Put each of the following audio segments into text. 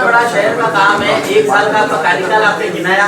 बड़ा शहर का काम है, 1 साल का आपका कार्यकाल आपने गिनाया,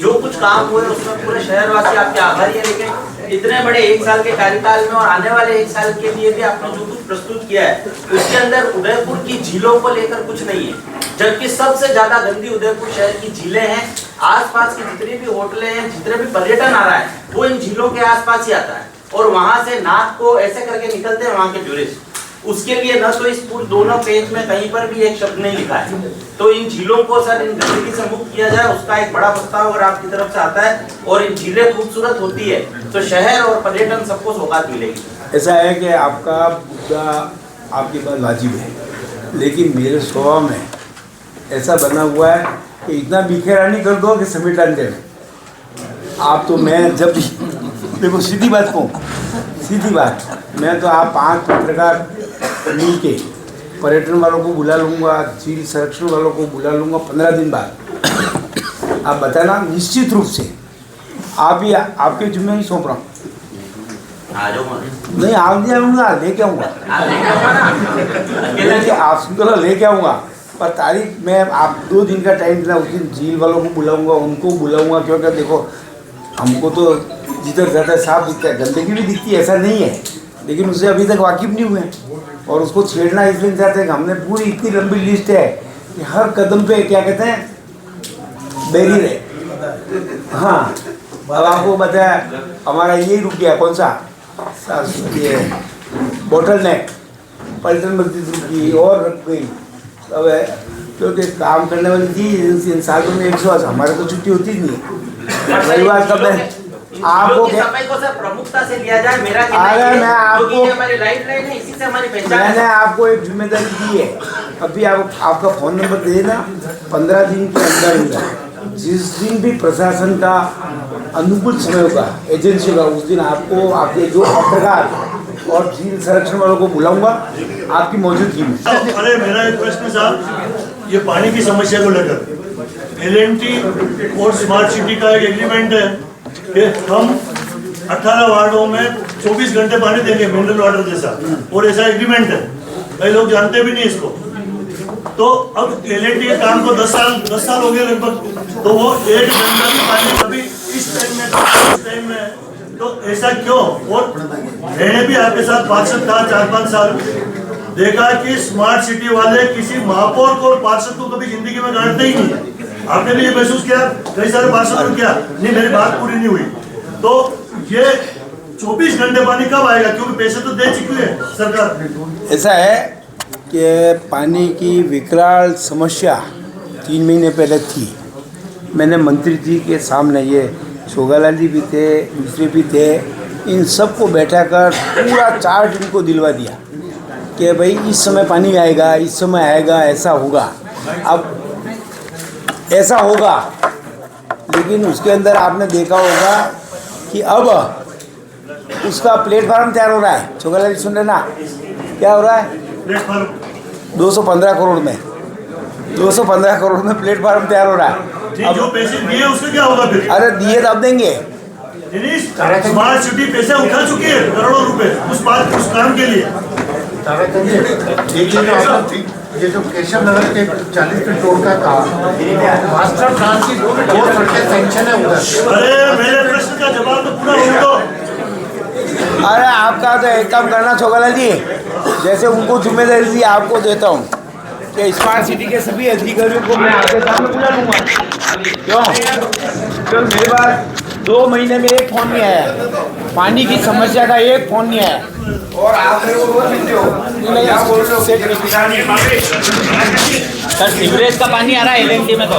जो कुछ काम हुए उसमें पूरे शहरवासी आपके आभारी है। लेकिन इतने बड़े 1 साल के कार्यकाल में और आने वाले 1 साल के लिए भी आपने जो कुछ प्रस्तुत किया है उसके अंदर उदयपुर की झीलों को लेकर कुछ नहीं है, जबकि सबसे ज्यादा गंदी उदयपुर शहर की झीलें हैं। आसपास की जितनी भी होटलें हैं, जितने भी पर्यटन आ रहा है वो इन झीलों के आसपास ही आता है और वहां से नाक को ऐसे करके निकलते हैं वहां के टूरिस्ट। उसके लिए न तो इस पूरे दोनों पेज में कहीं पर भी एक शब्द नहीं लिखा है। तो इन झीलों को सर इन गंदगी से मुक्त किया जाए, उसका एक बड़ा प्रस्ताव अगर आपकी तरफ से आता है और इन झीलें खूबसूरत होती है तो शहर और पर्यटन सबको सौगात मिलेगी। ऐसा है कि आपका मुद्दा आपकी बात वाजिब है, लेकिन मेरे स्वभाव में ऐसा बना हुआ है कि इतना बिखेरानी कर दो कि समेट दे। आप तो मैं जब देखो सीधी बात कहूँ, सीधी बात, मैं तो आप 5 पत्रकार मिल के पर्यटन वालों को बुला लूँगा, झील संरक्षण वालों को बुला लूँगा 15 दिन बाद। आप बताना निश्चित रूप से आप ही आपके जिम्मे ही सौंप रहा हूँ। नहीं आप नहीं आऊँगा, लेके आऊँगा, आप सुन लेके आऊँगा, पर तारीख मैं आप 2 दिन का टाइम देना। उस दिन झील वालों को बुलाऊँगा, उनको बुलाऊँगा, क्योंकि देखो हमको तो जिधर ज़्यादा साफ दिखता है, गंदगी भी दिखती है, ऐसा नहीं है, लेकिन उससे अभी तक वाकिफ नहीं हुए और उसको छेड़ना इसलिए चाहते हैं कि हमने पूरी इतनी लंबी लिस्ट है कि हर कदम पे क्या कहते हैं बैरियर है। हाँ, अब आपको बताया हमारा यही रुक गया, कौन सा ये बोटल नेक पलटन मस्जिद रुकी और रख गई। अब क्योंकि काम करने वाली थी इन सालों में 180, हमारे तो छुट्टी होती नहीं है। रविवार कब है आपको सर प्रमुखता से लिया जाए, मेरा अरे मैं आपको हमारी लाइफ लाइन है, इसी से हमारी पहचान मैंने आपको एक जिम्मेदारी दी है। अभी आपका फ़ोन नंबर दे देना, 15 दिन के अंदर जिस दिन भी प्रशासन का अनुकूल समय होगा एजेंसी का, उस दिन आपको आपके जो पत्रकार और झील संरक्षण वालों को बुलाऊंगा आपकी मौजूदगी में। अरे मेरा एक प्रश्न साहब, ये पानी की समस्या को लेकर L&T और स्मार्ट सिटी का एक एग्रीमेंट है कि हम 18 वार्डों में 24 घंटे पानी देंगे मिनरल वाटर जैसा, और ऐसा एग्रीमेंट है। कई लोग जानते भी नहीं इसको। तो अब L&T के काम को 10 साल हो गए लगभग, तो वो 1 घंटा भी पानी कभी इस टाइम में तो ऐसा क्यों? और मैंने भी आपके साथ पार्षद था 4-5 साल, देखा कि स्मार्ट सिटी वाले किसी महापौर को और पार्षद को कभी जिंदगी में गांठते ही नहीं। आपने भी ये महसूस किया, कई सारे पार्षदों ने किया, नहीं मेरी बात पूरी नहीं हुई। तो ये 24 घंटे पानी कब आएगा, क्योंकि पैसे तो दे चुकी है सरकार। ऐसा है कि पानी की विकराल समस्या 3 महीने पहले थी। मैंने मंत्री जी के सामने, ये शोगालाल जी भी थे, दूसरे भी थे, इन सबको बैठा कर पूरा चार्ट इनको दिलवा दिया कि भाई इस समय पानी आएगा, इस समय आएगा, ऐसा होगा। अब ऐसा होगा, लेकिन उसके अंदर आपने देखा होगा कि अब उसका प्लेटफार्म तैयार हो रहा है। शोगालाल जी सुन रहे ना, क्या हो रहा है? 215 करोड़ में 215 करोड़ में प्लेटफार्म तैयार हो रहा है। अब जो पैसे दिए उसका क्या होगा फिर? अरे दिए तब देंगे। स्मार्ट सिटी पैसे उठा चुकी है करोड़ों रुपए उस काम के लिए। ये जो केशव नगर के 40 फीट रोड का काम, मास्टर प्लान की 2 सड़कें सेंक्शन है उधर। अरे मेरे प्रश्न का जवाब तो पूरा हो दो। अरे आपका तो एक काम करना शोगालाल जी, जैसे उनको जिम्मेदारी दी आपको देता हूँ कि स्मार्ट सिटी के सभी अधिकारियों को मैं आपके सामने बुला लूँगा। क्यों मेरे पास 2 महीने में एक फ़ोन नहीं आया, पानी की समस्या का एक फ़ोन नहीं आया, और आप मेरे को बोल सकते हो सर सीवरेज का पानी आ रहा है L&T में तो।